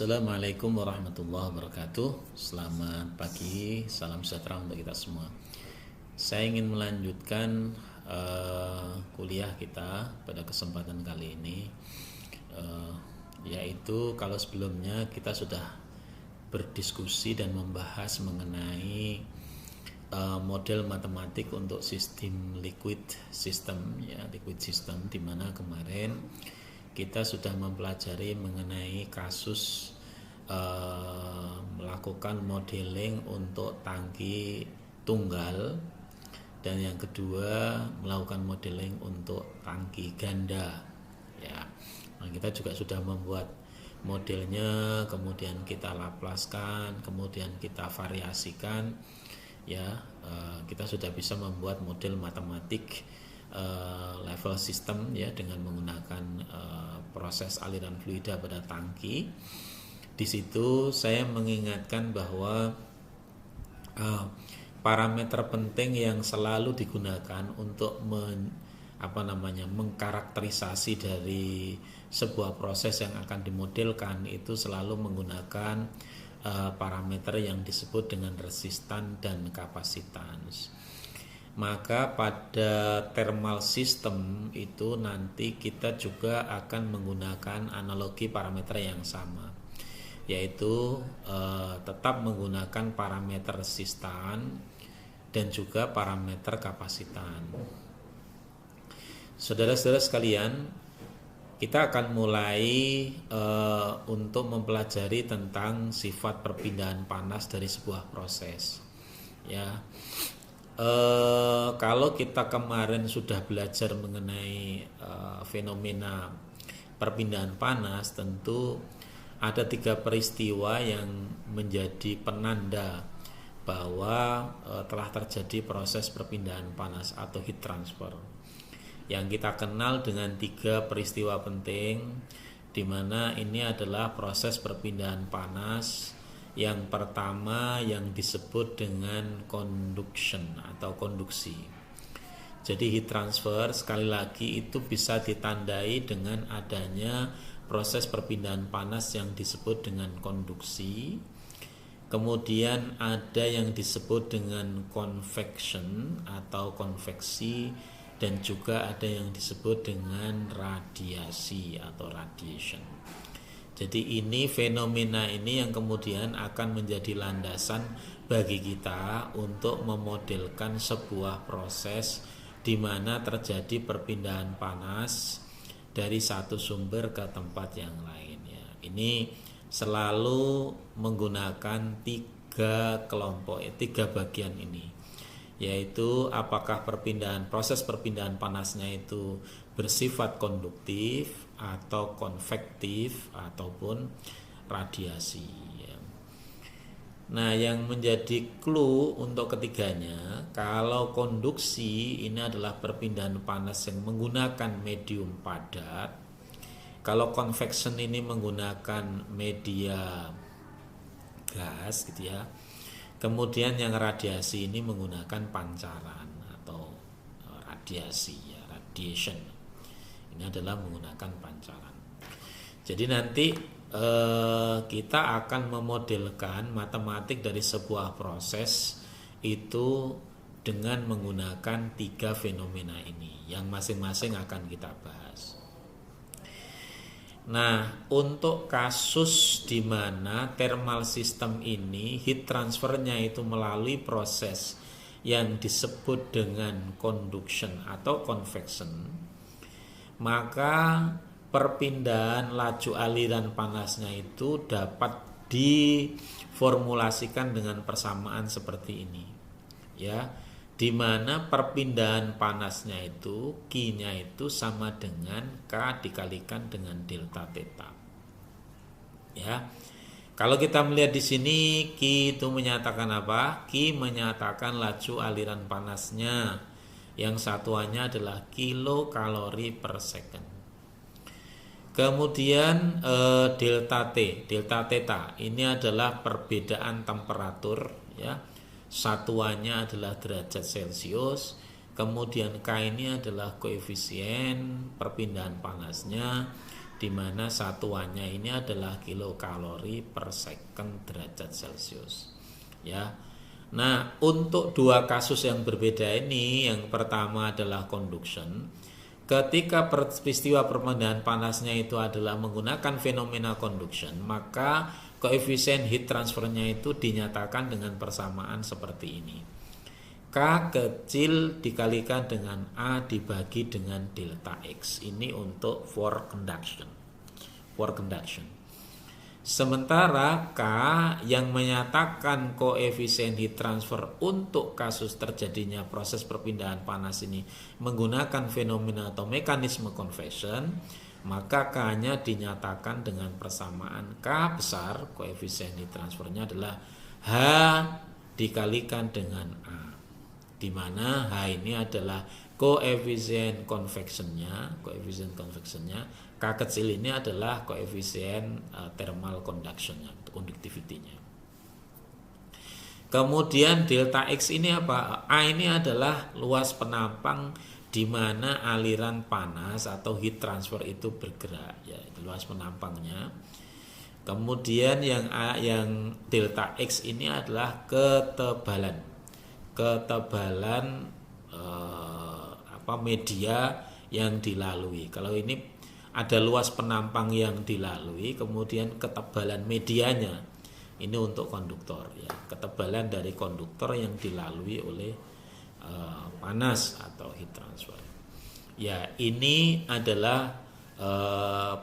Assalamualaikum warahmatullahi wabarakatuh. Selamat pagi, salam sejahtera untuk kita semua. Saya ingin melanjutkan kuliah kita pada kesempatan kali ini, yaitu kalau sebelumnya kita sudah berdiskusi dan membahas mengenai model matematik untuk sistem liquid system, di mana kemarin kita sudah mempelajari mengenai kasus melakukan modeling untuk tangki tunggal, dan yang kedua melakukan modeling untuk tangki ganda. Ya, nah kita juga sudah membuat modelnya, kemudian kita laplaskan, kemudian kita variasikan. Ya, kita sudah bisa membuat model matematik level sistem ya dengan menggunakan proses aliran fluida pada tangki. Di situ saya mengingatkan bahwa parameter penting yang selalu digunakan untuk mengkarakterisasi dari sebuah proses yang akan dimodelkan itu selalu menggunakan parameter yang disebut dengan resistan dan kapasitans. Maka pada thermal system itu nanti kita juga akan menggunakan analogi parameter yang sama, yaitu tetap menggunakan parameter resistan dan juga parameter kapasitan. Saudara-saudara sekalian, kita akan mulai untuk mempelajari tentang sifat perpindahan panas dari sebuah proses. Ya, kalau kita kemarin sudah belajar mengenai fenomena perpindahan panas, tentu ada 3 peristiwa yang menjadi penanda bahwa telah terjadi proses perpindahan panas atau heat transfer, yang kita kenal dengan 3 peristiwa penting, di mana ini adalah proses perpindahan panas. Yang pertama yang disebut dengan conduction atau konduksi. Jadi heat transfer sekali lagi itu bisa ditandai dengan adanya proses perpindahan panas yang disebut dengan konduksi. Kemudian ada yang disebut dengan convection atau konveksi, dan juga ada yang disebut dengan radiasi atau radiation. Jadi ini fenomena ini yang kemudian akan menjadi landasan bagi kita untuk memodelkan sebuah proses di mana terjadi perpindahan panas dari satu sumber ke tempat yang lain. Ya, ini selalu menggunakan 3 kelompok, 3 bagian ini, yaitu apakah proses perpindahan panasnya itu bersifat konduktif atau konvektif ataupun radiasi. Nah, yang menjadi clue untuk ketiganya, kalau konduksi ini adalah perpindahan panas yang menggunakan medium padat, kalau convection ini menggunakan media gas gitu ya. Kemudian yang radiasi ini menggunakan pancaran atau radiasi ya, radiation. Ini adalah menggunakan pancaran. Jadi nanti kita akan memodelkan matematik dari sebuah proses itu dengan menggunakan 3 fenomena ini yang masing-masing akan kita bahas. Nah, untuk kasus di mana thermal system ini heat transfernya itu melalui proses yang disebut dengan conduction atau convection, maka perpindahan laju aliran panasnya itu dapat diformulasikan dengan persamaan seperti ini. Ya, di mana perpindahan panasnya itu Q-nya itu sama dengan K dikalikan dengan delta theta. Ya. Kalau kita melihat di sini, Q itu menyatakan apa? Q menyatakan laju aliran panasnya, yang satuannya adalah kilokalori per second. Kemudian delta theta ini adalah perbedaan temperatur ya. Satuannya adalah derajat Celcius. Kemudian K ini adalah koefisien perpindahan panasnya. di mana satuannya ini adalah kilokalori per second derajat Celcius. Ya. Nah, untuk dua kasus yang berbeda ini, yang pertama adalah conduction. Ketika peristiwa perpindahan panasnya itu adalah menggunakan fenomena conduction, maka koefisien heat transfernya itu dinyatakan dengan persamaan seperti ini. K kecil dikalikan dengan A dibagi dengan delta X. Ini untuk for conduction. Sementara K yang menyatakan koefisien heat transfer untuk kasus terjadinya proses perpindahan panas ini menggunakan fenomena atau mekanisme convection, maka K-nya dinyatakan dengan persamaan K besar, koefisien heat transfernya adalah H dikalikan dengan A, di mana H ini adalah koefisien konveksennya, K kecil ini adalah koefisien thermal conductionnya, konduktivitinya. Kemudian delta X ini apa? A ini adalah luas penampang di mana aliran panas atau heat transfer itu bergerak, ya, itu luas penampangnya. Kemudian yang delta X ini adalah ketebalan media yang dilalui. Kalau ini ada luas penampang yang dilalui, kemudian ketebalan medianya ini untuk konduktor, ya, ketebalan dari konduktor yang dilalui oleh panas atau heat transfer. Ya, ini adalah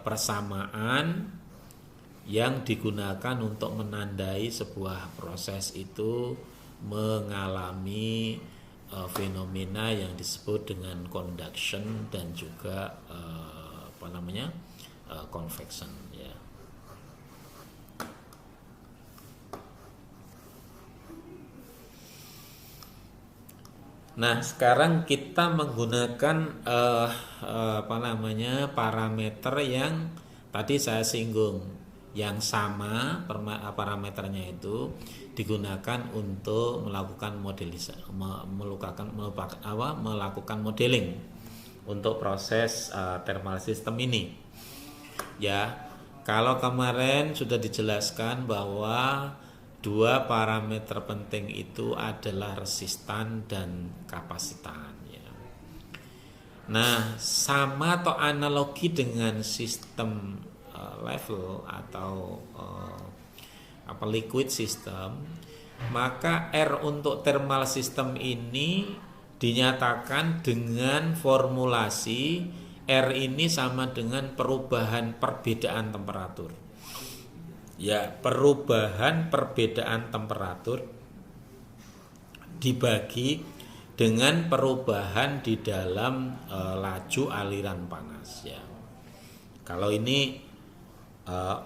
persamaan yang digunakan untuk menandai sebuah proses itu mengalami fenomena yang disebut dengan conduction dan juga convection, ya. Nah, sekarang kita menggunakan parameter yang tadi saya singgung, yang sama parameternya itu digunakan untuk melakukan melakukan modeling untuk proses thermal system ini. Ya, kalau kemarin sudah dijelaskan bahwa dua parameter penting itu adalah resistan dan kapasitan, ya. Nah, sama atau analogi dengan sistem level atau liquid system, maka R untuk thermal system ini dinyatakan dengan formulasi R ini sama dengan perubahan perbedaan temperatur. Ya, perubahan perbedaan temperatur dibagi dengan perubahan di dalam laju aliran panas, ya. Kalau ini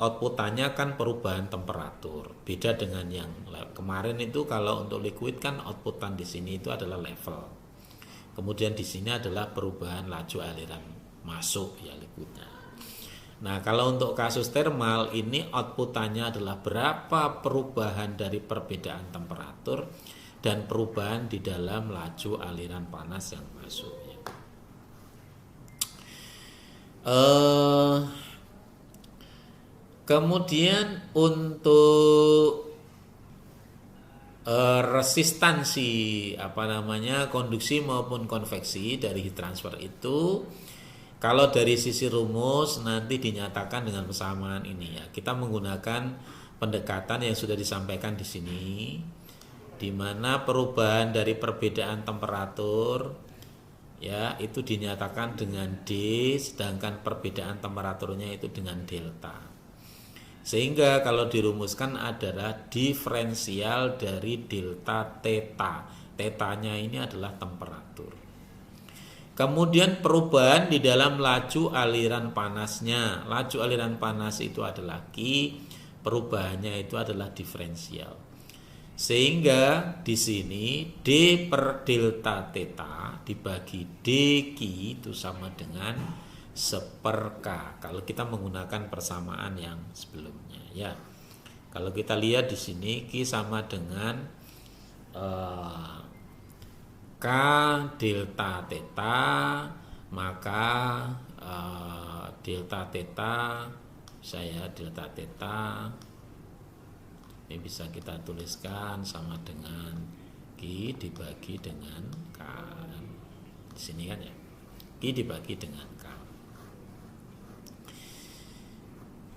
outputannya kan perubahan temperatur, beda dengan yang kemarin itu. Kalau untuk liquid kan outputan di sini itu adalah level, kemudian di sini adalah perubahan laju aliran masuk, ya, liquidnya. Nah, kalau untuk kasus thermal ini outputannya adalah berapa perubahan dari perbedaan temperatur dan perubahan di dalam laju aliran panas yang masuk, ya. Kemudian untuk resistansi konduksi maupun konveksi dari heat transfer itu, kalau dari sisi rumus nanti dinyatakan dengan persamaan ini, ya. Kita menggunakan pendekatan yang sudah disampaikan di sini, di mana perubahan dari perbedaan temperatur, ya, itu dinyatakan dengan D, sedangkan perbedaan temperaturnya itu dengan delta. Sehingga kalau dirumuskan adalah diferensial dari delta theta. Tetanya ini adalah temperatur. Kemudian perubahan di dalam laju aliran panasnya. Laju aliran panas itu adalah Q, perubahannya itu adalah diferensial. Sehingga di sini D per delta theta dibagi dQ itu sama dengan 1/K kalau kita menggunakan persamaan yang sebelumnya, ya. Kalau kita lihat di sini Q sama dengan K delta theta, maka delta theta, saya delta theta ini bisa kita tuliskan sama dengan Q dibagi dengan K. Di sini kan ya, Q dibagi dengan K.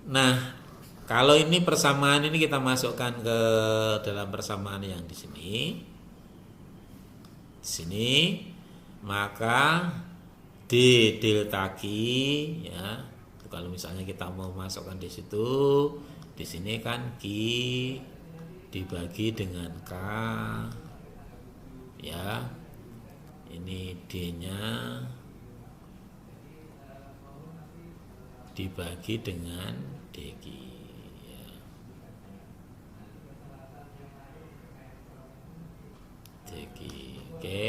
Nah, kalau ini persamaan ini kita masukkan ke dalam persamaan yang di sini. Di sini maka D delta Q ya. Kalau misalnya kita mau masukkan di situ, di sini kan Q dibagi dengan K ya. Ini D-nya dibagi dengan DQ ya. DQ. Oke.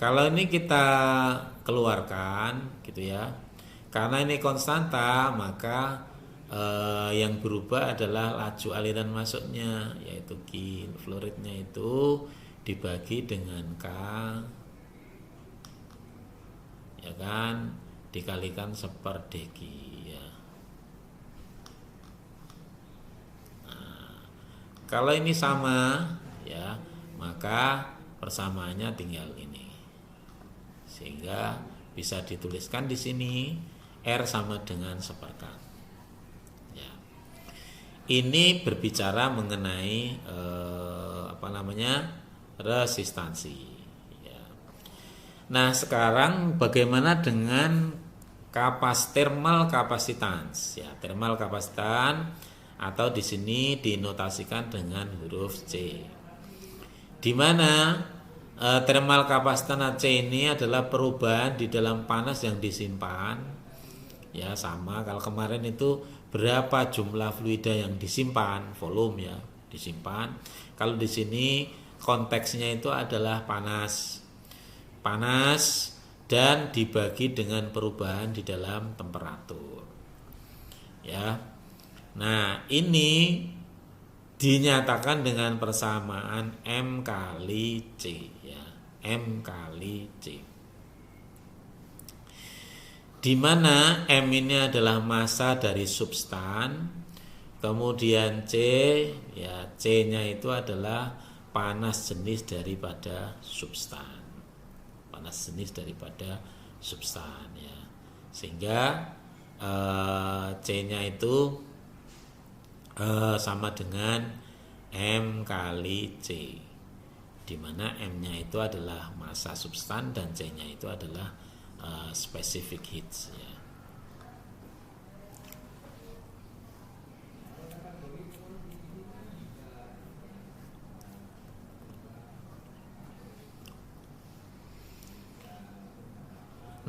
Kalau ini kita keluarkan gitu ya. Karena ini konstanta, maka yang berubah adalah laju aliran masuknya, yaitu Q fluoridnya itu dibagi dengan K ya kan, dikalikan seper DQ ya. Nah, kalau ini sama ya, maka persamaannya tinggal ini, sehingga bisa dituliskan di sini R sama dengan seperkan. Ya. Ini berbicara mengenai resistansi. Ya. Nah, sekarang bagaimana dengan thermal kapasitans? Ya, thermal kapasitan atau di sini dinotasikan dengan huruf C. Di mana thermal kapasitas C ini adalah perubahan di dalam panas yang disimpan. Ya, sama kalau kemarin itu berapa jumlah fluida yang disimpan, volume ya, disimpan. Kalau di sini konteksnya itu adalah panas. Panas dan dibagi dengan perubahan di dalam temperatur. Ya. Nah, ini dinyatakan dengan persamaan M kali C ya, M kali C. Di mana M ini adalah massa dari substan, kemudian C ya, C-nya itu adalah panas jenis daripada substan. Panas jenis daripada substan ya. Sehingga C-nya itu sama dengan M kali C, di mana M-nya itu adalah massa substan dan C-nya itu adalah specific heat ya.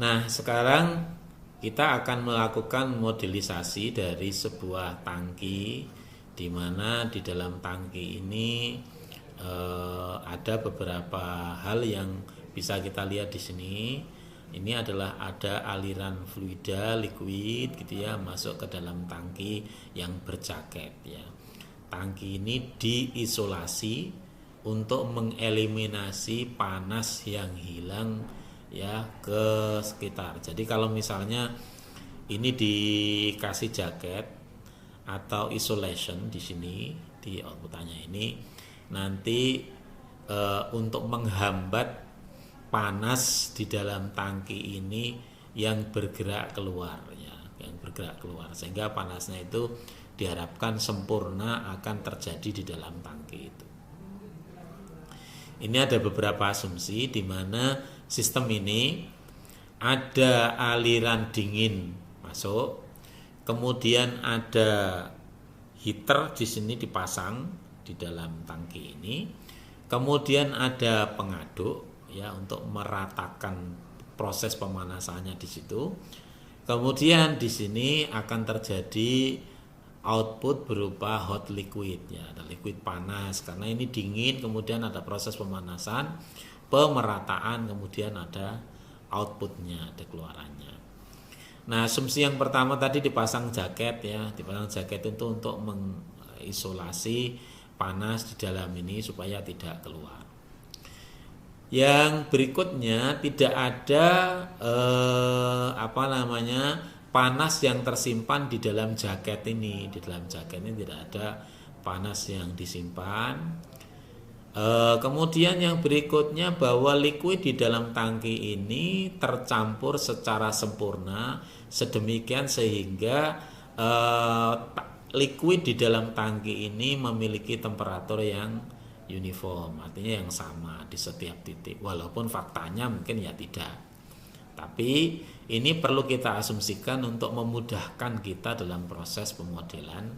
Nah, sekarang kita akan melakukan modelisasi dari sebuah tangki, di mana di dalam tangki ini ada beberapa hal yang bisa kita lihat di sini. Ini adalah ada aliran fluida liquid gitu ya, masuk ke dalam tangki yang berjaket ya. Tangki ini diisolasi untuk mengeliminasi panas yang hilang ya ke sekitar. Jadi kalau misalnya ini dikasih jaket atau isolation di sini di outputannya ini, nanti untuk menghambat panas di dalam tangki ini yang bergerak keluar ya, yang bergerak keluar, sehingga panasnya itu diharapkan sempurna akan terjadi di dalam tangki itu. Ini ada beberapa asumsi di mana sistem ini ada aliran dingin masuk, kemudian ada heater di sini dipasang di dalam tangki ini, kemudian ada pengaduk ya untuk meratakan proses pemanasannya di situ. Kemudian di sini akan terjadi output berupa hot liquid ya, ada liquid panas karena ini dingin, kemudian ada proses pemanasan, pemerataan, kemudian ada outputnya, ada keluarannya. Nah, asumsi yang pertama tadi dipasang jaket ya, dipasang jaket itu untuk mengisolasi panas di dalam ini supaya tidak keluar. Yang berikutnya tidak ada panas yang tersimpan di dalam jaket ini. Di dalam jaket ini tidak ada panas yang disimpan. Kemudian yang berikutnya bahwa liquid di dalam tangki ini tercampur secara sempurna sedemikian sehingga liquid di dalam tangki ini memiliki temperatur yang uniform, artinya yang sama di setiap titik, walaupun faktanya mungkin ya tidak. Tapi ini perlu kita asumsikan untuk memudahkan kita dalam proses pemodelan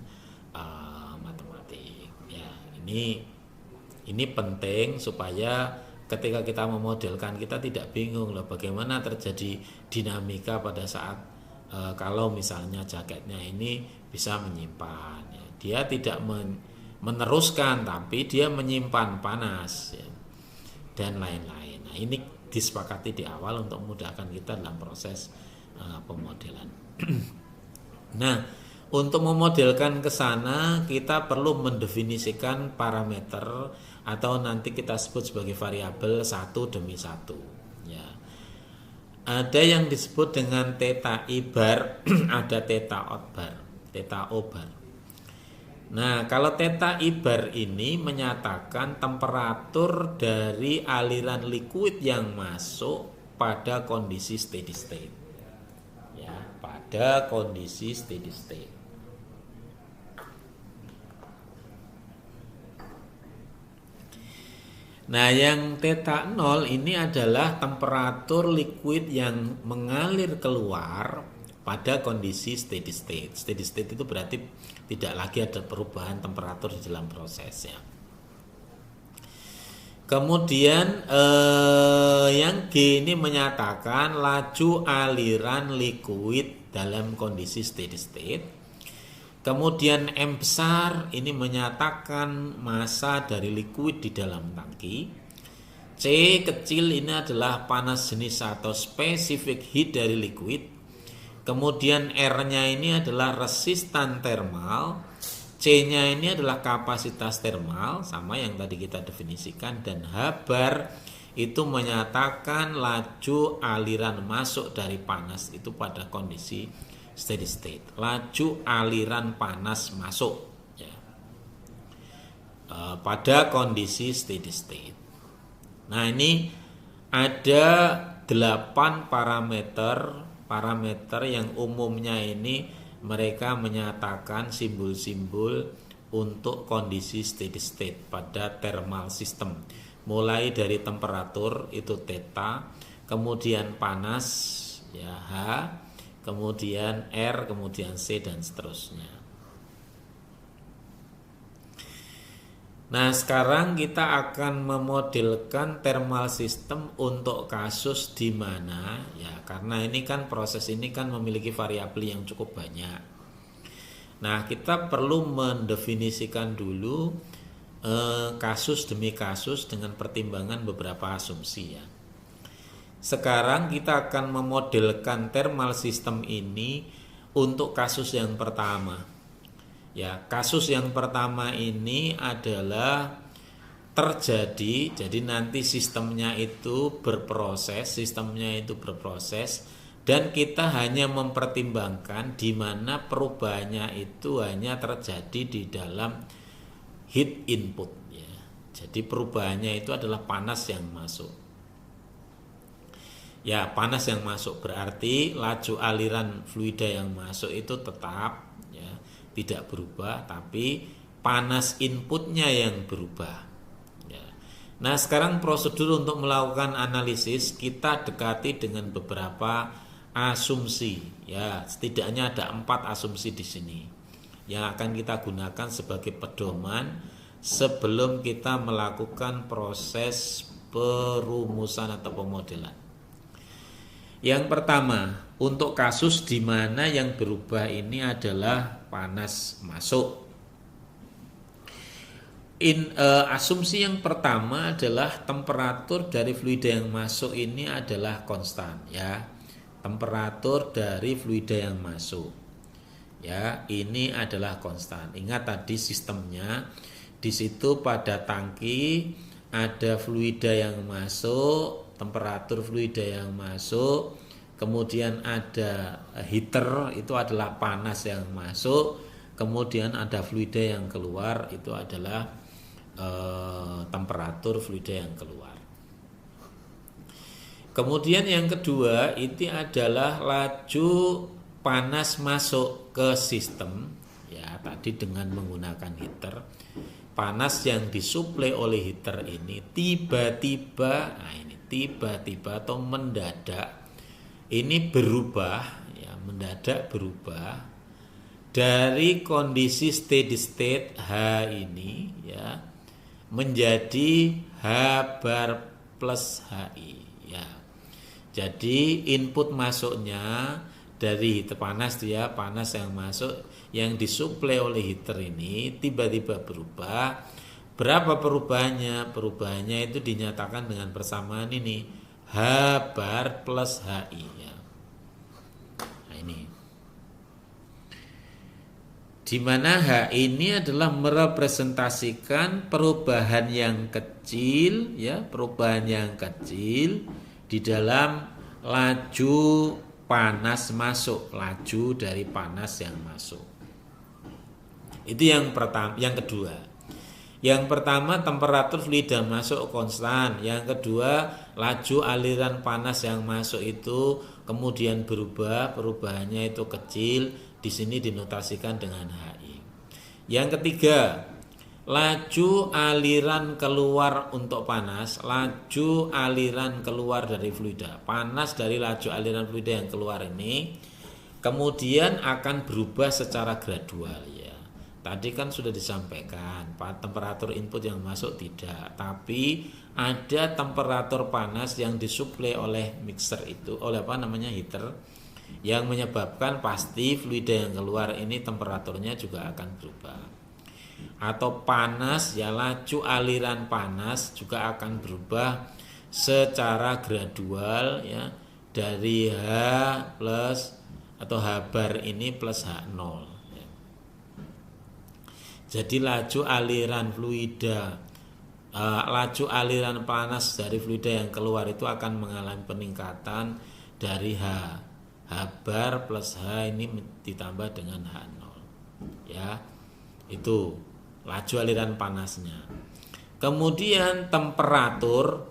matematik. Ya, ini penting supaya ketika kita memodelkan kita tidak bingung loh bagaimana terjadi dinamika pada saat kalau misalnya jaketnya ini bisa menyimpan. Ya. Dia tidak meneruskan tapi dia menyimpan panas ya, dan lain-lain. Nah, ini disepakati di awal untuk memudahkan kita dalam proses pemodelan. Nah, untuk memodelkan ke sana kita perlu mendefinisikan parameter atau nanti kita sebut sebagai variabel satu demi satu. Ya. Ada yang disebut dengan theta I bar, ada theta O bar. Nah, kalau theta I bar ini menyatakan temperatur dari aliran liquid yang masuk pada kondisi steady state. Ya, pada kondisi steady state. Nah, yang theta 0 ini adalah temperatur liquid yang mengalir keluar pada kondisi steady state. Steady state itu berarti tidak lagi ada perubahan temperatur di dalam prosesnya. Kemudian yang G ini menyatakan laju aliran liquid dalam kondisi steady state. Kemudian M besar ini menyatakan massa dari liquid di dalam tangki. C kecil ini adalah panas jenis atau specific heat dari liquid. Kemudian R-nya ini adalah resistan termal, C-nya ini adalah kapasitas termal, sama yang tadi kita definisikan, dan H bar itu menyatakan laju aliran masuk dari panas itu pada kondisi steady state. Laju aliran panas masuk ya, pada kondisi steady state. Nah, ini ada 8 parameter yang umumnya ini mereka menyatakan simbol-simbol untuk kondisi steady state pada thermal system. Mulai dari temperatur itu theta, kemudian panas ya H, kemudian R, kemudian C dan seterusnya. Nah, sekarang kita akan memodelkan thermal system untuk kasus di mana ya, karena ini kan proses ini kan memiliki variabel yang cukup banyak. Nah, kita perlu mendefinisikan dulu kasus demi kasus dengan pertimbangan beberapa asumsi ya. Sekarang kita akan memodelkan thermal system ini untuk kasus yang pertama. Ya, kasus yang pertama ini adalah terjadi, jadi nanti sistemnya itu berproses dan kita hanya mempertimbangkan di mana perubahannya itu hanya terjadi di dalam heat input ya. Jadi perubahannya itu adalah panas yang masuk. Ya, panas yang masuk berarti laju aliran fluida yang masuk itu tetap tidak berubah, tapi panas inputnya yang berubah ya. Nah, sekarang prosedur untuk melakukan analisis kita dekati dengan beberapa asumsi ya. Setidaknya ada 4 asumsi di sini yang akan kita gunakan sebagai pedoman sebelum kita melakukan proses perumusan atau pemodelan. Yang pertama, untuk kasus di mana yang berubah ini adalah panas masuk. Asumsi yang pertama adalah temperatur dari fluida yang masuk ini adalah konstan ya. Temperatur dari fluida yang masuk ya, ini adalah konstan. Ingat tadi sistemnya, di situ pada tangki ada fluida yang masuk, temperatur fluida yang masuk, kemudian ada heater, itu adalah panas yang masuk, kemudian ada fluida yang keluar, itu adalah temperatur fluida yang keluar. Kemudian yang kedua itu adalah laju panas masuk ke sistem, ya tadi dengan menggunakan heater. Panas yang disuplai oleh heater ini tiba-tiba atau mendadak ini berubah, ya mendadak berubah dari kondisi steady state H ini, ya menjadi H bar plus HI, ya. Jadi input masuknya dari heater panas, dia panas yang masuk yang disuplai oleh heater ini tiba-tiba berubah. Berapa perubahannya? Perubahannya itu dinyatakan dengan persamaan ini, H bar plus HI, ya. Nah ini, di mana H ini adalah merepresentasikan perubahan yang kecil, ya, perubahan yang kecil di dalam laju panas masuk, laju dari panas yang masuk. Itu yang pertama, yang kedua. Yang pertama temperatur fluida masuk konstan, yang kedua laju aliran panas yang masuk itu kemudian berubah, perubahannya itu kecil. Di sini dinotasikan dengan HI. Yang ketiga, laju aliran keluar untuk panas, laju aliran keluar dari fluida. Panas dari laju aliran fluida yang keluar ini kemudian akan berubah secara gradual, ya. Tadi kan sudah disampaikan, temperatur input yang masuk tidak, tapi ada temperatur panas yang disuplai oleh mixer itu, oleh heater, yang menyebabkan pasti fluida yang keluar ini temperaturnya juga akan berubah. Atau panas, ya laju aliran panas juga akan berubah secara gradual, ya, dari H plus atau H bar ini plus H0, ya. Jadi laju aliran fluida, laju aliran panas dari fluida yang keluar itu akan mengalami peningkatan dari H bar plus H ini ditambah dengan H0, ya. Itu laju aliran panasnya. Kemudian temperatur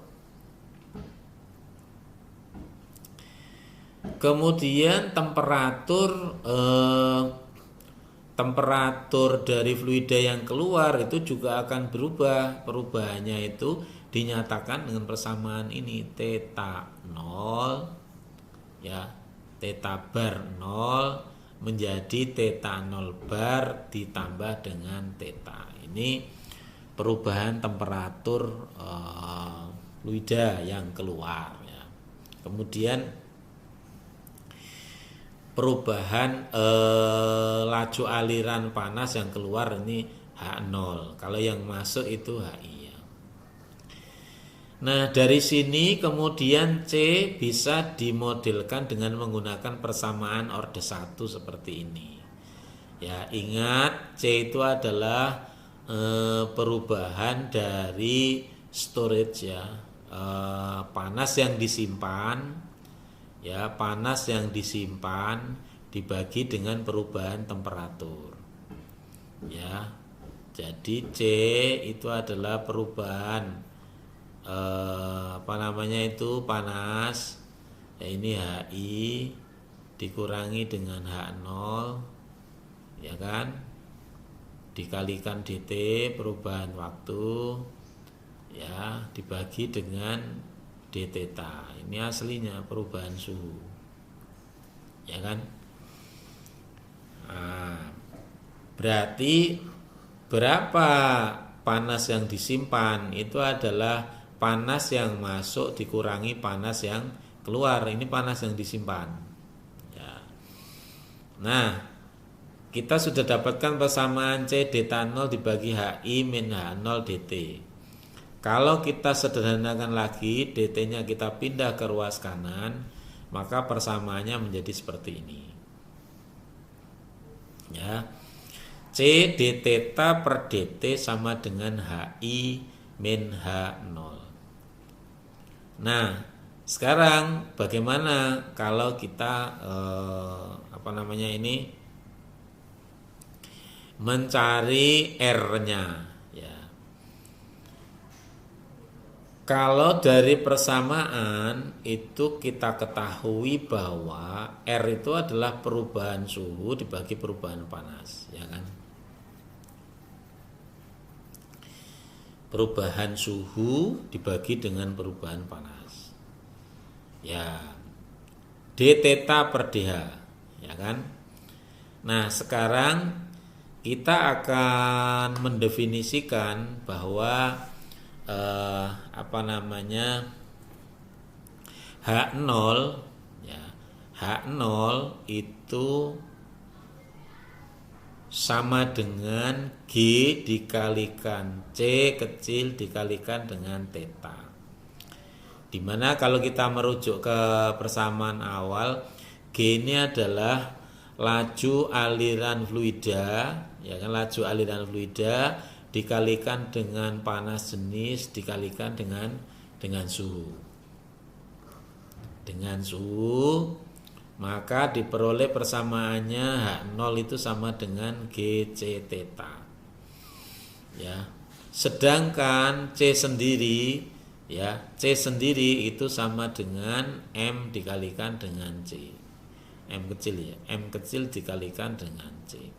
temperatur dari fluida yang keluar itu juga akan berubah. Perubahannya itu dinyatakan dengan persamaan ini, theta 0, ya, theta bar 0 menjadi theta 0 bar ditambah dengan theta. Ini perubahan temperatur fluida yang keluar, ya. Kemudian perubahan laju aliran panas yang keluar ini H0. Kalau yang masuk itu HI, ya. Nah, dari sini kemudian C bisa dimodelkan dengan menggunakan persamaan orde 1 seperti ini. Ya, ingat C itu adalah perubahan dari storage, ya. Panas yang disimpan, ya, panas yang disimpan dibagi dengan perubahan temperatur. Ya. Jadi C itu adalah perubahan panas, ya, ini HI dikurangi dengan H0, ya kan, dikalikan DT perubahan waktu, ya, dibagi dengan D theta. Ini aslinya perubahan suhu, ya kan. Nah, berarti berapa panas yang disimpan itu adalah panas yang masuk dikurangi panas yang keluar. Ini panas yang disimpan, ya. Nah, kita sudah dapatkan persamaan C theta 0 dibagi HI min H0 dt. Kalau kita sederhanakan lagi, dt-nya kita pindah ke ruas kanan, maka persamaannya menjadi seperti ini, ya. C d theta per dt sama dengan HI min H0. Nah, Sekarang bagaimana kalau kita mencari R-nya, ya. Kalau dari persamaan itu kita ketahui bahwa R itu adalah perubahan suhu dibagi perubahan panas, ya kan? Perubahan suhu dibagi dengan perubahan panas. Ya, d theta per dh, ya kan? Nah, sekarang kita akan mendefinisikan bahwa H0, ya, H0 itu sama dengan G dikalikan C kecil dikalikan dengan theta. Dimana kalau kita merujuk ke persamaan awal, G ini adalah laju aliran fluida, ya kan, laju aliran fluida dikalikan dengan panas jenis dikalikan dengan suhu. Dengan suhu maka diperoleh persamaannya H0 itu sama dengan GC theta. Ya. Sedangkan C sendiri, ya, C sendiri itu sama dengan M dikalikan dengan C. M kecil, ya, M kecil dikalikan dengan C.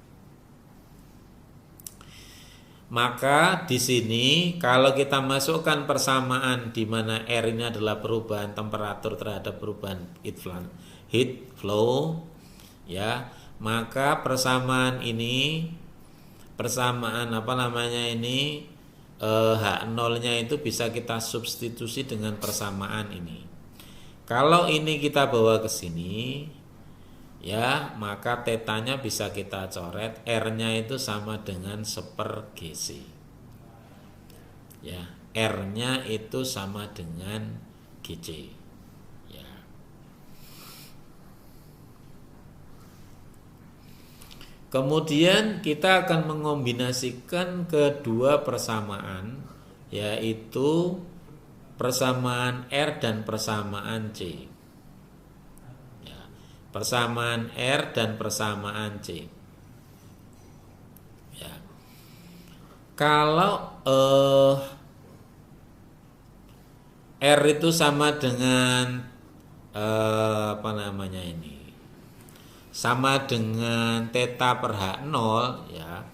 Maka di sini kalau kita masukkan persamaan di mana R ini adalah perubahan temperatur terhadap perubahan heat flow, ya, maka persamaan ini H0-nya itu bisa kita substitusi dengan persamaan ini. Kalau ini kita bawa ke sini, ya, maka tetanya bisa kita coret, R-nya itu sama dengan 1/GC. Ya, R-nya itu sama dengan GC. Ya. Kemudian kita akan mengombinasikan kedua persamaan, yaitu persamaan R dan persamaan C. Persamaan R dan persamaan C. Ya. Kalau R itu sama dengan sama dengan theta per H0, ya,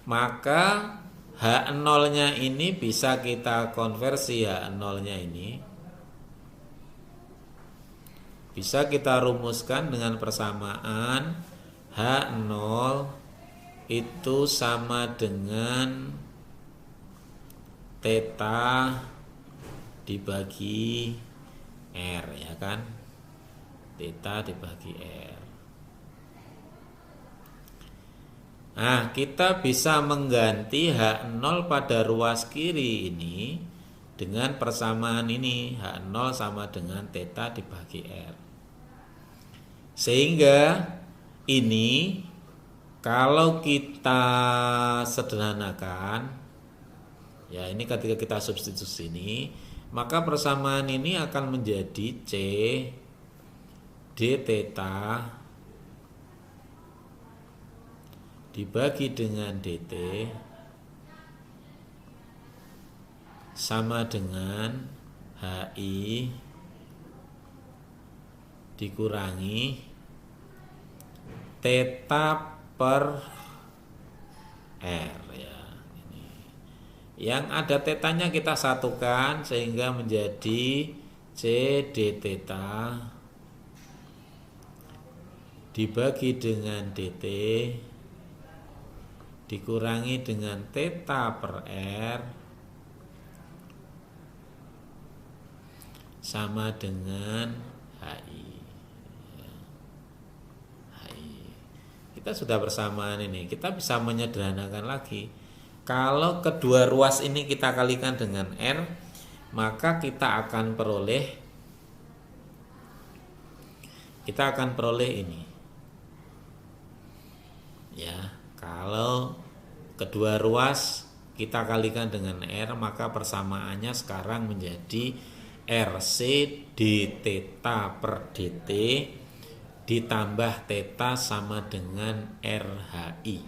maka H0-nya ini bisa kita konversi, H0-nya ini bisa kita rumuskan dengan persamaan H0 itu sama dengan theta dibagi R, ya kan? Theta dibagi R. Nah, kita bisa mengganti H0 pada ruas kiri ini dengan persamaan ini, H0 sama dengan theta dibagi R. Sehingga ini kalau kita sederhanakan, ya, ini ketika kita substitusi ini, maka persamaan ini akan menjadi C d theta dibagi dengan dt sama dengan HI dikurangi theta per R, ya. Ini. Yang ada tetanya kita satukan sehingga menjadi C d theta dibagi dengan dt dikurangi dengan theta per R sama dengan HI. HI. Kita sudah bersamaan ini. Kita bisa menyederhanakan lagi. Kalau kedua ruas ini kita kalikan dengan R, maka kita akan peroleh ini. Ya, kalau kedua ruas kita kalikan dengan R, maka persamaannya sekarang menjadi RC d theta per dt ditambah theta sama dengan RHI.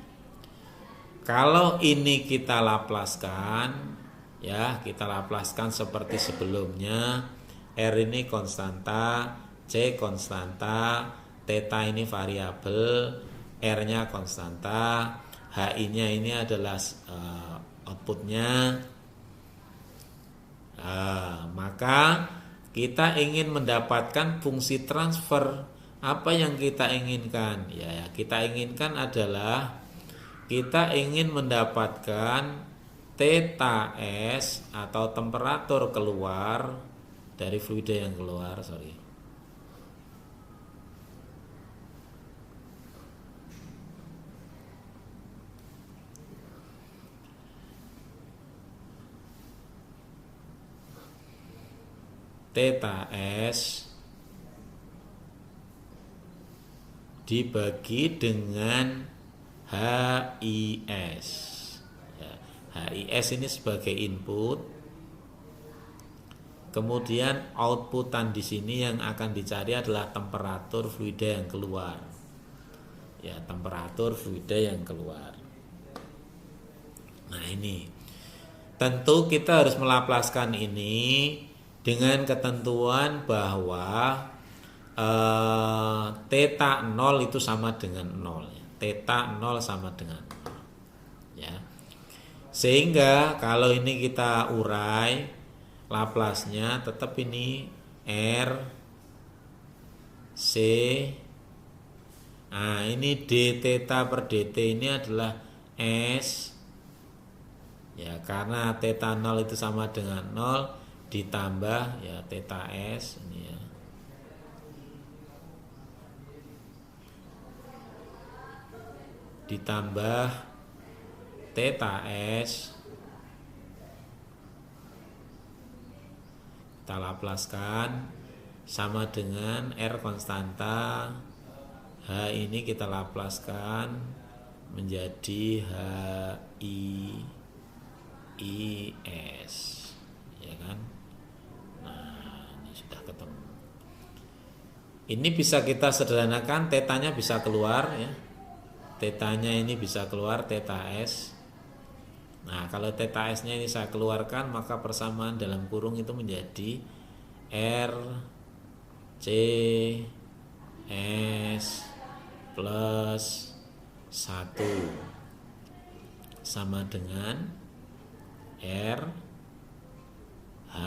Kalau ini kita laplaskan, ya kita laplaskan seperti sebelumnya. R ini konstanta, C konstanta, theta ini variabel, R-nya konstanta, HI-nya ini adalah outputnya. Maka kita ingin mendapatkan fungsi transfer. Apa yang kita inginkan? Ya, kita inginkan adalah kita ingin mendapatkan theta S atau temperatur keluar dari fluida yang keluar, theta S dibagi dengan HIS. Ya, HIS ini sebagai input. Kemudian outputan di sini yang akan dicari adalah temperatur fluida yang keluar. Ya, temperatur fluida yang keluar. Nah, ini. Tentu kita harus melaplaskan ini dengan ketentuan bahwa theta 0 itu sama dengan 0 ya. Theta 0 sama dengan 0 ya. Sehingga kalau ini kita urai Laplasnya tetap ini R C. Nah, ini d theta per dt ini adalah S ya, karena theta 0 itu sama dengan 0 ditambah ya theta S ini ya. Ditambah theta S, kita laplaskan sama dengan R konstanta, H ini kita laplaskan menjadi HIIS ya kan. Nah, ini sudah ketemu. Ini bisa kita sederhanakan, tetanya bisa keluar ya. Tetanya ini bisa keluar theta S. Nah, kalau theta S-nya ini saya keluarkan, maka persamaan dalam kurung itu menjadi R C S plus 1 sama dengan R H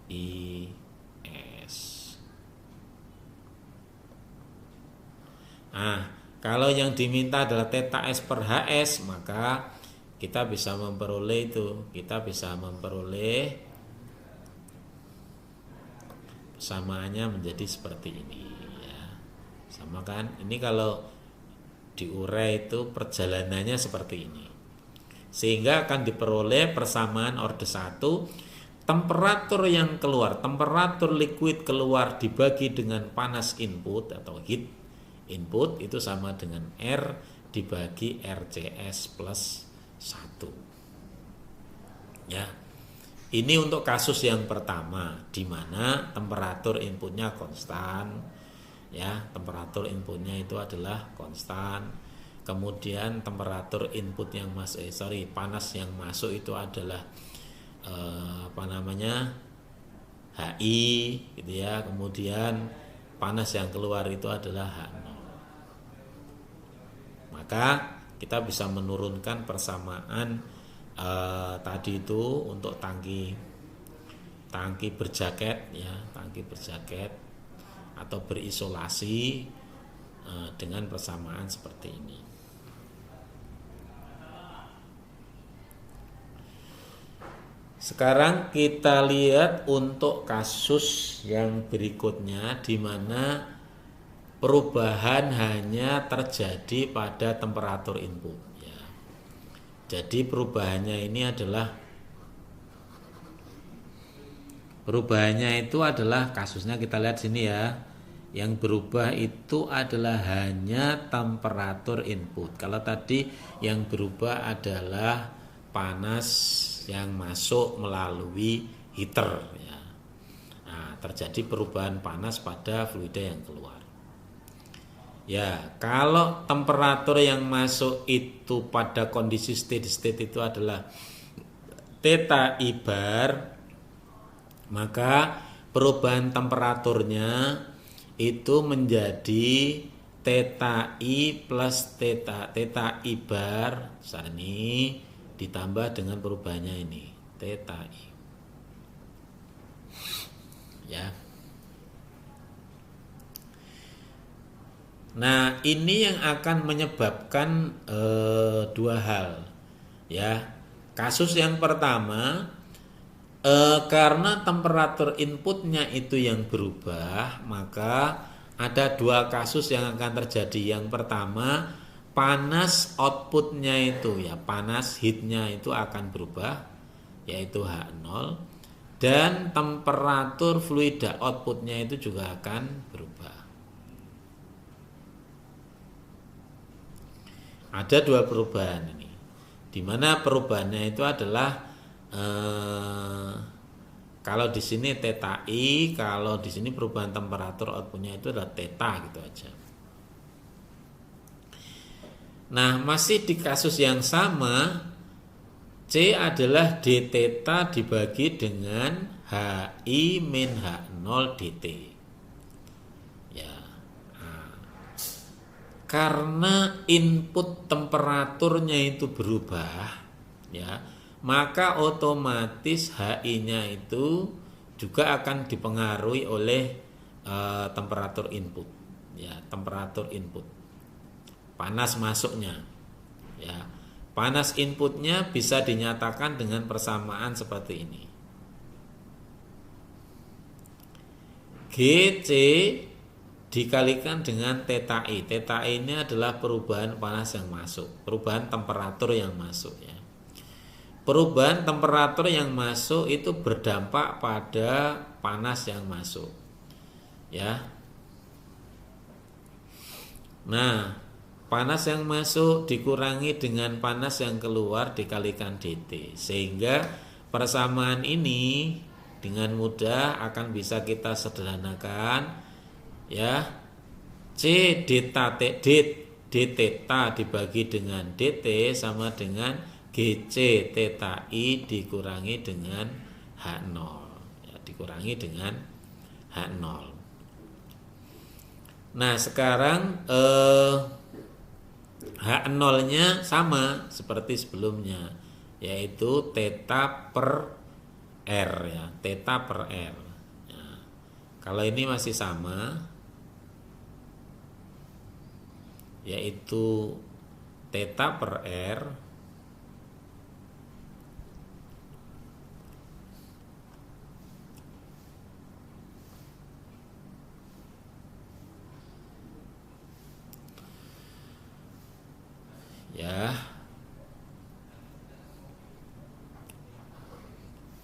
I S. Nah, kalau yang diminta adalah theta S per HS, maka kita bisa memperoleh itu. Kita bisa memperoleh samaannya menjadi seperti ini ya. Sama kan? Ini kalau diurai itu perjalanannya seperti ini. Sehingga akan diperoleh persamaan orde 1, temperatur yang keluar, temperatur liquid keluar dibagi dengan panas input atau heat input itu sama dengan R dibagi RCS plus 1 ya. Ini untuk kasus yang pertama di mana temperatur inputnya konstan ya, temperatur inputnya itu adalah konstan. Kemudian temperatur input yang panas yang masuk itu adalah HI gitu ya. Kemudian panas yang keluar itu adalah H0. Maka kita bisa menurunkan persamaan tadi itu untuk tangki berjaket ya, tangki berjaket atau berisolasi dengan persamaan seperti ini. Sekarang kita lihat untuk kasus yang berikutnya di mana perubahan hanya terjadi pada temperatur input ya. Jadi perubahannya itu adalah kasusnya kita lihat sini ya. Yang berubah itu adalah hanya temperatur input. Kalau tadi yang berubah adalah panas yang masuk melalui heater ya. Nah, terjadi perubahan panas pada fluida yang keluar. Ya, kalau temperatur yang masuk itu pada kondisi steady state itu adalah theta I bar, maka perubahan temperaturnya itu menjadi theta I plus theta I bar besar ini ditambah dengan perubahannya ini theta I. Ya. Nah, ini yang akan menyebabkan dua hal. Ya. Kasus yang pertama, karena temperatur inputnya itu yang berubah, maka ada dua kasus yang akan terjadi. Yang pertama, panas outputnya itu ya, panas heatnya itu akan berubah, yaitu H0, dan temperatur fluida outputnya itu juga akan berubah. Ada dua perubahan ini, di mana perubahannya itu adalah kalau di sini theta I, kalau di sini perubahan temperatur outputnya itu adalah theta gitu aja. Nah, masih di kasus yang sama, C adalah d theta dibagi dengan HI min H0 dt. Ya. Nah, karena input temperaturnya itu berubah, ya, maka otomatis HI-nya itu juga akan dipengaruhi oleh temperatur input, ya, temperatur input, panas masuknya, ya. Panas inputnya bisa dinyatakan dengan persamaan seperti ini. GC dikalikan dengan theta I. Theta I ini adalah perubahan panas yang masuk, perubahan temperatur yang masuk ya. Perubahan temperatur yang masuk itu berdampak pada panas yang masuk. Ya. Nah, panas yang masuk dikurangi dengan panas yang keluar dikalikan dt, sehingga persamaan ini dengan mudah akan bisa kita sederhanakan ya. C d theta dibagi dengan dt sama dengan GC theta I dikurangi dengan H0 ya, dikurangi dengan H0. Nah, sekarang H0-nya sama seperti sebelumnya, yaitu theta per R ya, theta per R. Nah, kalau ini masih sama, yaitu theta per R ya,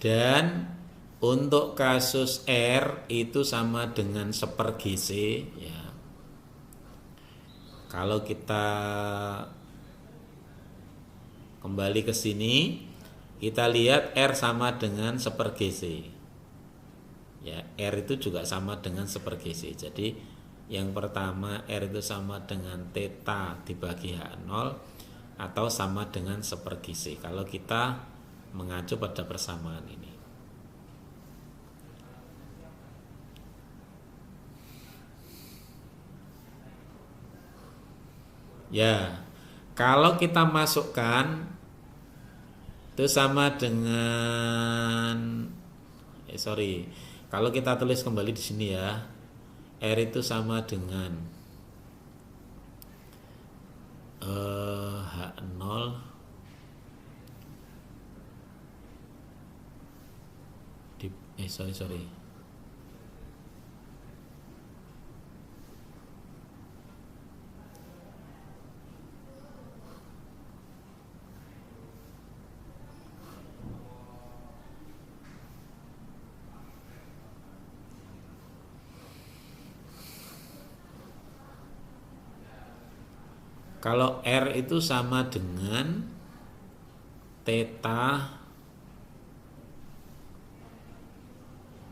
dan untuk kasus R itu sama dengan 1/GC ya. Kalau kita kembali ke sini, kita lihat R sama dengan 1/GC ya, R itu juga sama dengan 1/GC. Jadi yang pertama R itu sama dengan theta dibagi H0 atau sama dengan 1/GC kalau kita mengacu pada persamaan ini. Ya, kalau kita masukkan itu sama dengan kalau kita tulis kembali di sini ya, R itu sama dengan H0 di kalau R itu sama dengan theta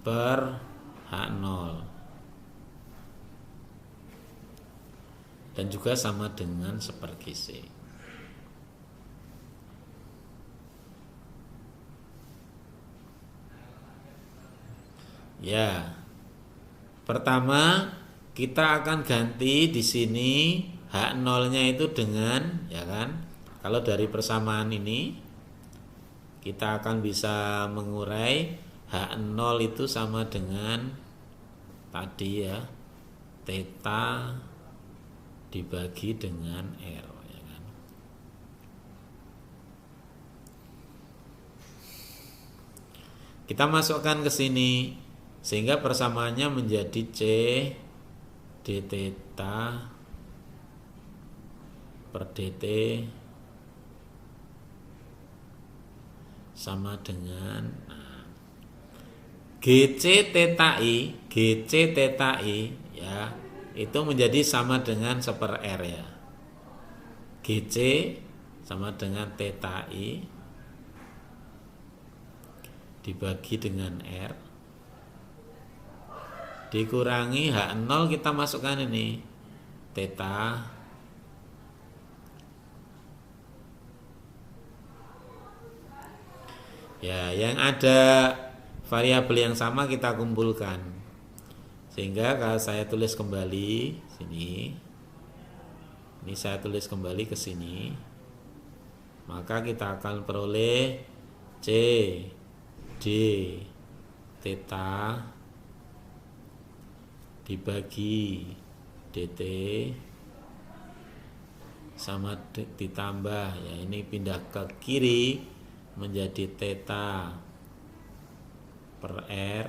per H0 dan juga sama dengan sepergi C. Ya, pertama kita akan ganti di sini H0-nya itu dengan, ya kan? Kalau dari persamaan ini kita akan bisa mengurai H0 itu sama dengan tadi ya, theta dibagi dengan R, ya kan? Kita masukkan ke sini sehingga persamaannya menjadi C d theta per dt sama dengan GC theta I ya, itu menjadi sama dengan seper R ya. GC sama dengan theta I dibagi dengan R dikurangi H0, kita masukkan ini theta ya, yang ada variabel yang sama kita kumpulkan sehingga kalau saya tulis kembali sini, ini saya tulis kembali ke sini, maka kita akan peroleh C D theta dibagi dt sama ditambah ya, ini pindah ke kiri menjadi theta per R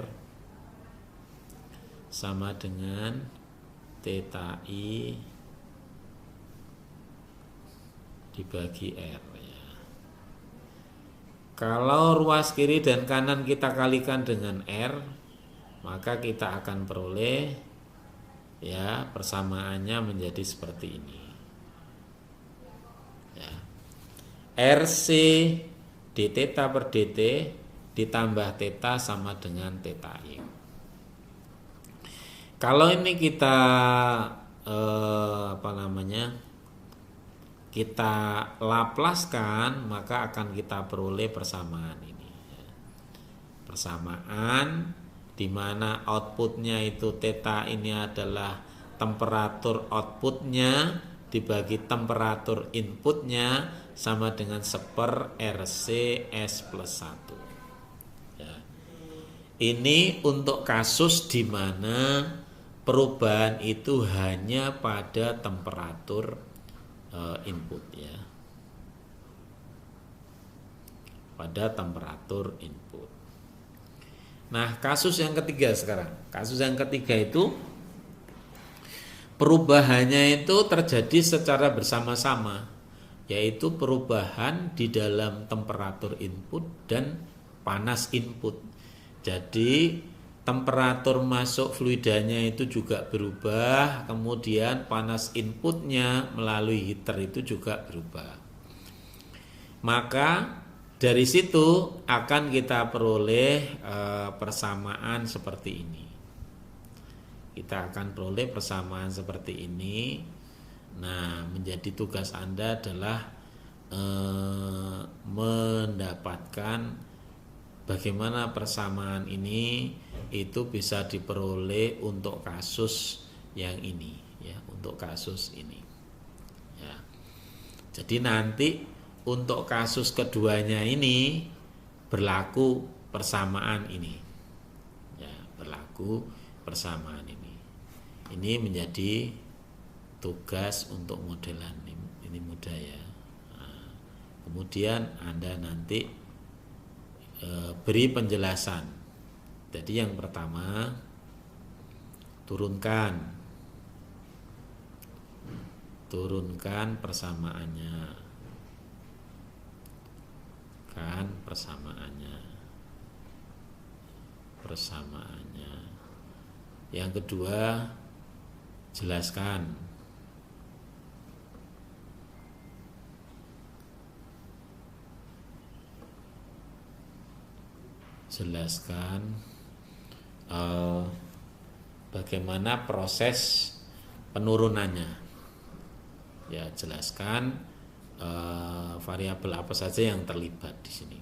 sama dengan theta I dibagi R ya. Kalau ruas kiri dan kanan kita kalikan dengan R, maka kita akan peroleh ya, persamaannya menjadi seperti ini ya. RC d theta per dt ditambah theta sama dengan theta I. Kalau ini kita kita laplaskan, maka akan kita peroleh persamaan ini ya. Persamaan di mana outputnya itu theta ini adalah temperatur outputnya dibagi temperatur inputnya sama dengan seper RC S plus 1 ya. Ini untuk kasus di mana perubahan itu hanya pada temperatur input ya, pada temperatur input. Nah, kasus yang ketiga sekarang. Kasus yang ketiga itu perubahannya itu terjadi secara bersama-sama, yaitu perubahan di dalam temperatur input dan panas input. Jadi temperatur masuk fluidanya itu juga berubah, kemudian panas inputnya melalui heater itu juga berubah. Maka dari situ akan kita peroleh persamaan seperti ini. Kita akan peroleh persamaan seperti ini. Nah, menjadi tugas Anda adalah mendapatkan bagaimana persamaan ini itu bisa diperoleh untuk kasus yang ini ya, untuk kasus ini ya. Jadi nanti untuk kasus keduanya ini berlaku persamaan ini ya, berlaku persamaan ini. Ini menjadi tugas untuk modelan ini mudah ya. Nah, kemudian Anda nanti beri penjelasan. Jadi yang pertama, turunkan persamaannya, kan persamaannya. Yang kedua, jelaskan eh, bagaimana proses penurunannya. Ya, jelaskan variabel apa saja yang terlibat di sini.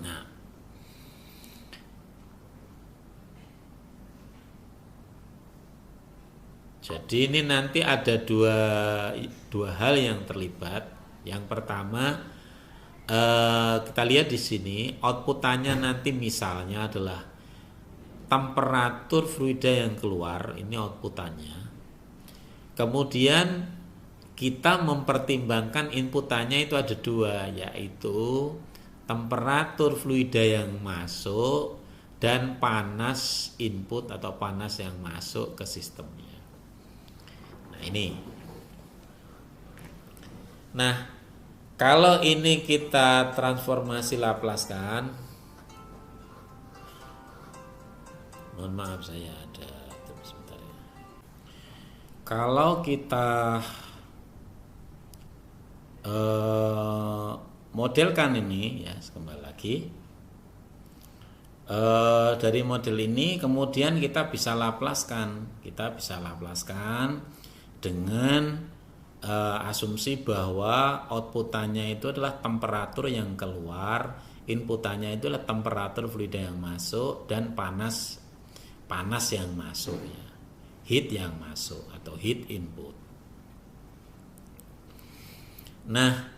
Nah, jadi ini nanti ada dua hal yang terlibat. Yang pertama, kita lihat di sini outputannya nanti misalnya adalah temperatur fluida yang keluar, ini outputannya. Kemudian kita mempertimbangkan inputannya itu ada dua, yaitu temperatur fluida yang masuk dan panas input atau panas yang masuk ke sistemnya. Nah ini. Nah kalau ini kita transformasi Laplace kan, mohon maaf saya ada sebentar ya. Kalau kita modelkan ini ya, kembali lagi dari model ini kemudian kita bisa laplaskan dengan asumsi bahwa outputannya itu adalah temperatur yang keluar, inputannya itu adalah temperatur fluida yang masuk, dan panas yang masuk ya, heat yang masuk atau heat input. Nah,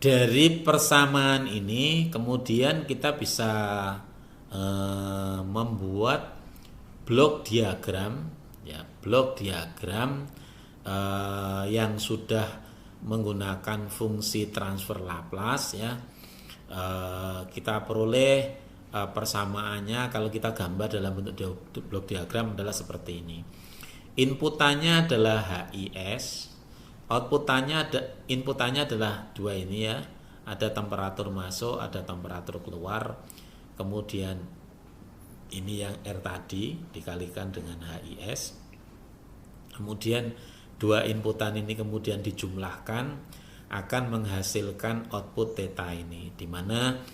dari persamaan ini kemudian kita bisa membuat blok diagram ya, yang sudah menggunakan fungsi transfer Laplace ya. Kita peroleh persamaannya kalau kita gambar dalam bentuk blok diagram adalah seperti ini. Inputannya adalah HIS, inputannya adalah dua ini ya, ada temperatur masuk, ada temperatur keluar, kemudian ini yang R tadi dikalikan dengan HIS, kemudian dua inputan ini kemudian dijumlahkan akan menghasilkan output theta ini, dimana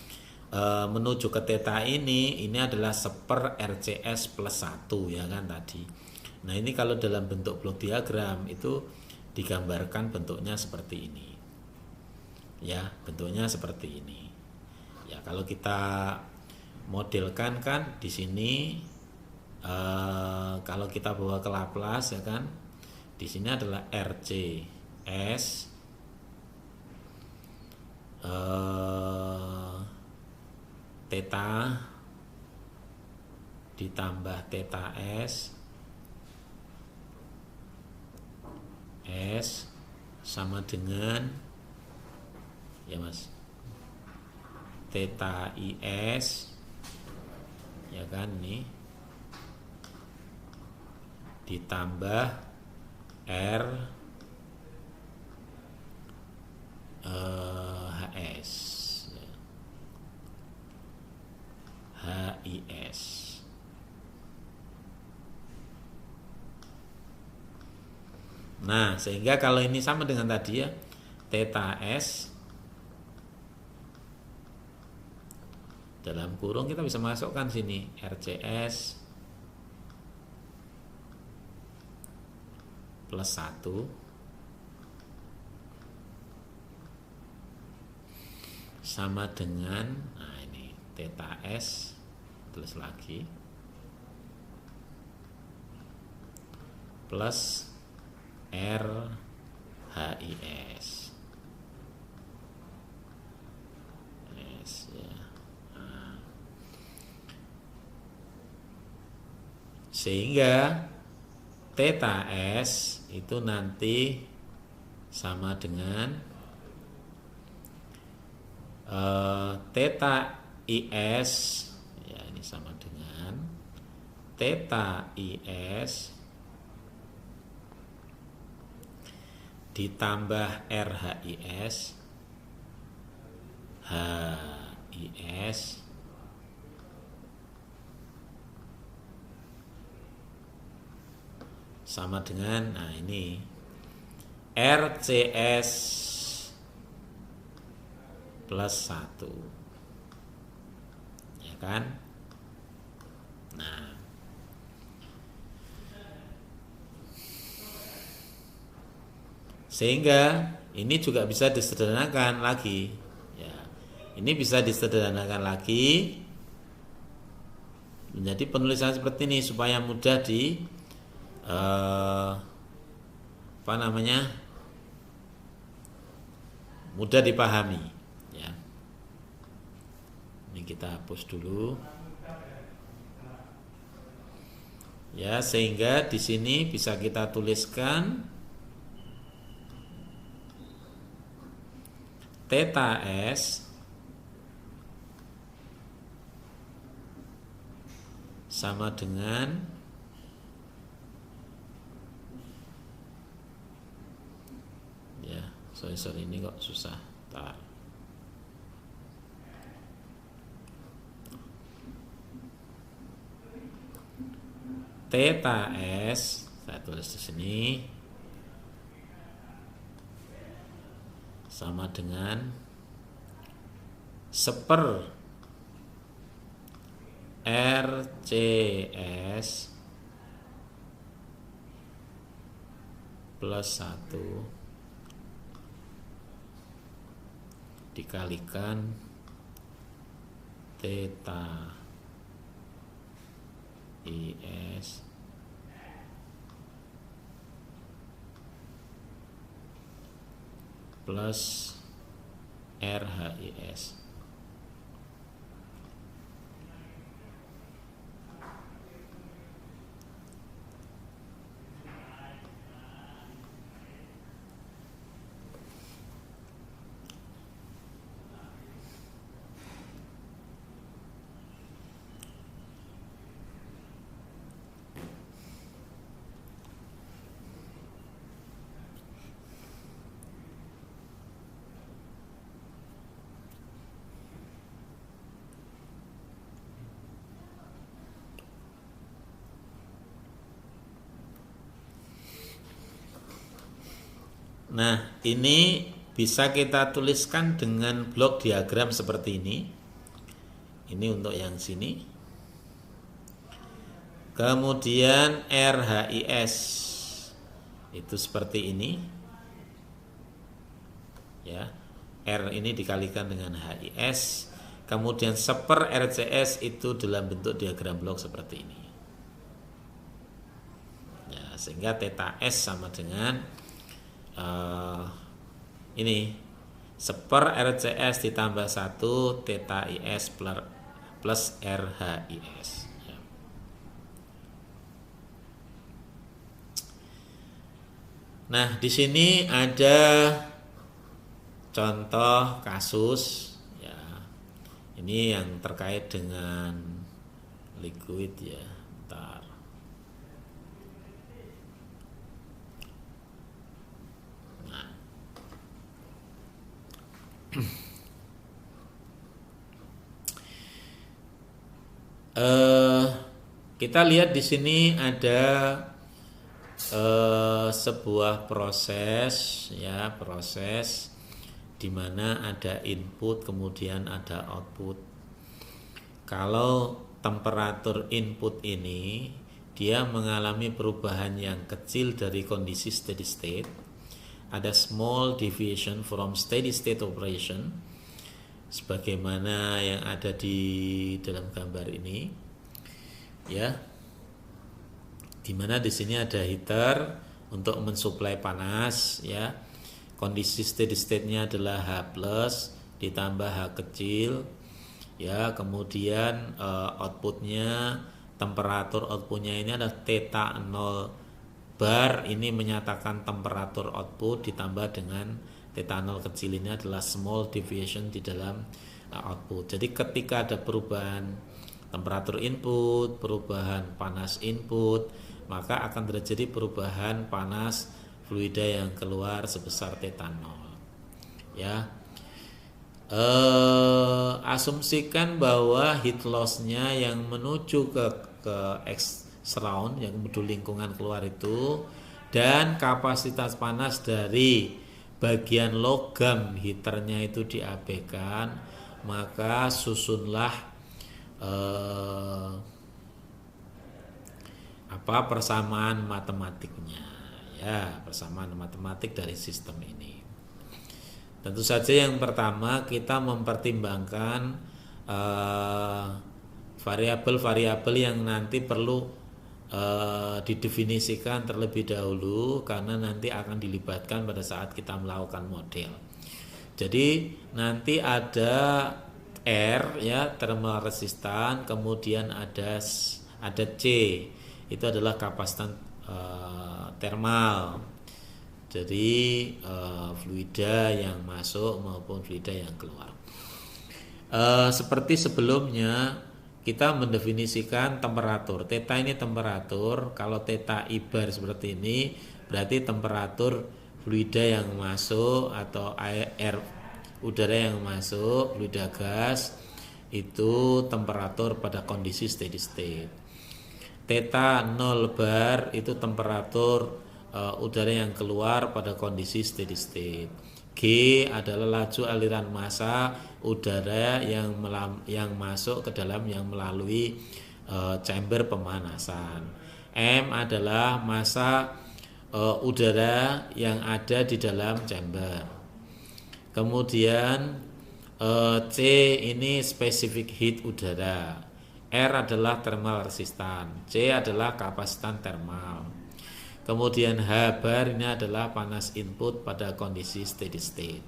menuju ke theta ini adalah 1/RCS plus 1 ya kan tadi. Nah ini kalau dalam bentuk blok diagram itu digambarkan bentuknya seperti ini ya, bentuknya seperti ini ya. Kalau kita modelkan kan di sini kalau kita bawa ke Laplace ya kan, di sini adalah RCS theta ditambah theta S sama dengan ya mas theta IS ya kan, nih ditambah R HS ya. HIS. Nah, sehingga kalau ini sama dengan tadi ya, theta S dalam kurung kita bisa masukkan sini RCS plus 1 sama dengan, nah ini theta S plus lagi plus R HIS ya. Nah, sehingga theta S itu nanti sama dengan theta IS ya, ini sama dengan theta IS ditambah RHIS sama dengan, nah ini RCS plus 1 ya kan. Nah, sehingga ini juga bisa disederhanakan lagi. Ya, ini bisa disederhanakan lagi menjadi penulisan seperti ini supaya mudah apa namanya, mudah dipahami. Ya, ini kita hapus dulu. Ya, sehingga di sini bisa kita tuliskan theta S sama dengan ya, sorry ini kok susah. Bentar. Theta S saya tulis di sini sama dengan seper RCS plus 1 dikalikan theta IS plus RHIS. Nah, ini bisa kita tuliskan dengan blok diagram seperti ini. Ini untuk yang sini. Kemudian RHIS itu seperti ini. Ya, R ini dikalikan dengan HIS. Kemudian seper RCS itu dalam bentuk diagram blok seperti ini. Ya, sehingga theta S sama dengan ini seper RCS ditambah 1 theta IS plus RHIS. Ya. Nah, di sini ada contoh kasus ya. Ini yang terkait dengan liquid ya. Bentar. Kita lihat di sini ada sebuah proses ya, proses di mana ada input kemudian ada output. Kalau temperatur input ini dia mengalami perubahan yang kecil dari kondisi steady state, ada small deviation from steady state operation sebagaimana yang ada di dalam gambar ini ya, dimana di sini ada heater untuk mensuplai panas ya, kondisi steady state-nya adalah H+ ditambah H kecil ya, kemudian outputnya, temperatur outputnya ini adalah theta 0 bar, ini menyatakan temperatur output ditambah dengan theta 0 kecil ini adalah small deviation di dalam output. Jadi ketika ada perubahan temperatur input, perubahan panas input, maka akan terjadi perubahan panas fluida yang keluar sebesar theta 0 ya. Asumsikan bahwa heat loss-nya yang menuju ke surround yang menuju lingkungan keluar itu, dan kapasitas panas dari bagian logam heaternya itu diabaikan, maka susunlah persamaan matematiknya, ya, persamaan matematik dari sistem ini. Tentu saja yang pertama kita mempertimbangkan variabel-variabel yang nanti perlu didefinisikan terlebih dahulu karena nanti akan dilibatkan pada saat kita melakukan model. Jadi nanti ada R, ya, thermal resistan, kemudian ada C, itu adalah kapasitan termal. Jadi fluida yang masuk maupun fluida yang keluar. Seperti sebelumnya kita mendefinisikan temperatur. Theta ini temperatur. Kalau theta I bar seperti ini berarti temperatur fluida yang masuk atau air udara yang masuk, fluida gas, itu temperatur pada kondisi steady state. Theta 0 bar itu temperatur udara yang keluar pada kondisi steady state. G adalah laju aliran massa udara yang masuk ke dalam yang melalui chamber pemanasan. M adalah massa udara yang ada di dalam chamber. Kemudian C ini specific heat udara. R adalah thermal resistan. C adalah kapasitan termal. Kemudian H bar ini adalah panas input pada kondisi steady state.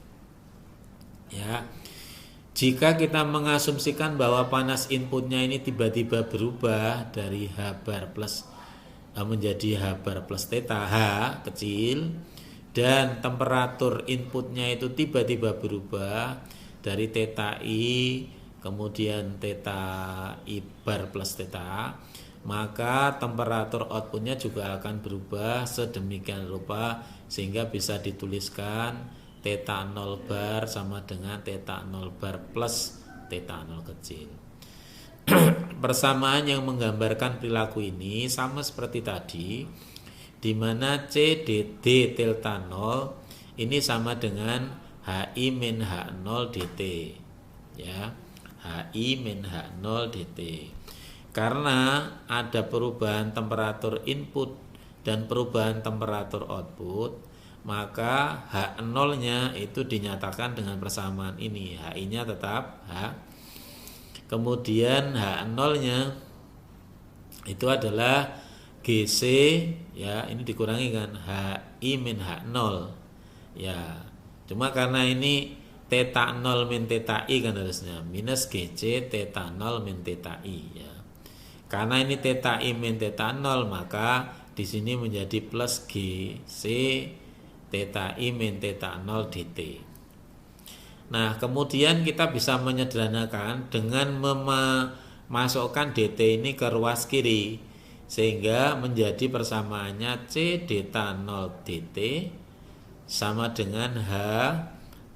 Ya. Jika kita mengasumsikan bahwa panas inputnya ini tiba-tiba berubah dari H bar plus menjadi H bar plus theta H kecil, dan temperatur inputnya itu tiba-tiba berubah dari theta I kemudian theta I bar plus theta, maka temperatur outputnya juga akan berubah sedemikian rupa sehingga bisa dituliskan theta 0 bar sama dengan theta 0 bar plus theta 0 kecil. Persamaan yang menggambarkan perilaku ini sama seperti tadi, di mana C dt delta 0 ini sama dengan HI min H0 dt, ya, HI min H0 dt. Karena ada perubahan temperatur input dan perubahan temperatur output, maka H0-nya itu dinyatakan dengan persamaan ini. HI-nya tetap H. Kemudian H0-nya itu adalah GC, ya, ini dikurangi kan HI min H0. Ya. Cuma karena ini theta 0 min theta I kan harusnya minus GC theta 0 min theta I, ya. Karena ini theta I min theta 0, maka di sini menjadi plus GC theta I min theta 0 dt. Nah, kemudian kita bisa menyederhanakan dengan memasukkan dt ini ke ruas kiri, sehingga menjadi persamaannya C theta 0 dt sama dengan H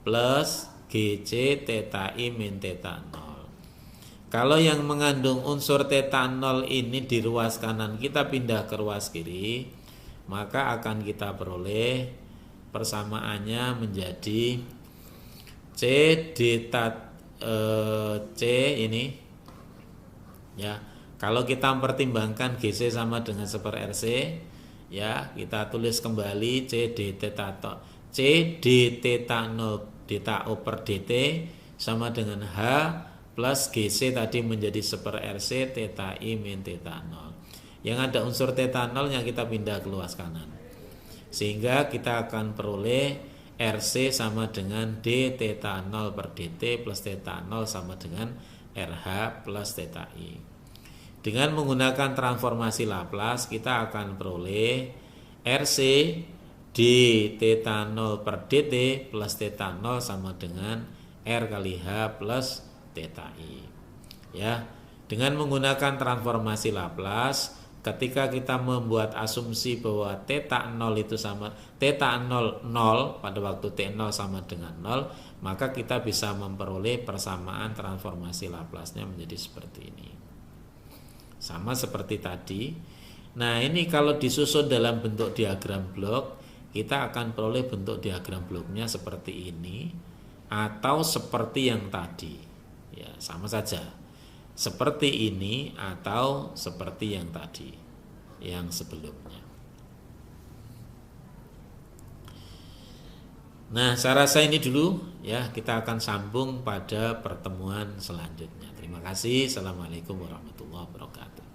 plus GC theta I min theta 0. Kalau yang mengandung unsur theta 0 ini di ruas kanan kita pindah ke ruas kiri, maka akan kita peroleh persamaannya menjadi C theta C ini, ya. Kalau kita mempertimbangkan GC sama dengan 1/RC, ya, kita tulis kembali C d theta 0 theta O per dt sama dengan H plus GC tadi menjadi 1/RC theta I min theta 0. Yang ada unsur theta 0 yang kita pindah ke luas kanan, sehingga kita akan peroleh RC sama dengan D theta 0 per dt plus theta 0 sama dengan RH plus theta I. Dengan menggunakan transformasi Laplace kita akan peroleh RC D theta 0 per dt plus theta 0 sama dengan R kali H plus theta I. Ya, dengan menggunakan transformasi Laplace, ketika kita membuat asumsi bahwa theta 0 itu sama theta 0 0 pada waktu T0 sama dengan 0, maka kita bisa memperoleh persamaan transformasi Laplace-nya menjadi seperti ini. Sama seperti tadi. Nah, ini kalau disusun dalam bentuk diagram blok, kita akan peroleh bentuk diagram bloknya seperti ini atau seperti yang tadi. Ya, sama saja. Seperti ini atau seperti yang tadi. yang sebelumnya. Nah, saya rasa ini dulu ya, kita akan sambung pada pertemuan selanjutnya. Terima kasih. Assalamualaikum warahmatullahi wabarakatuh.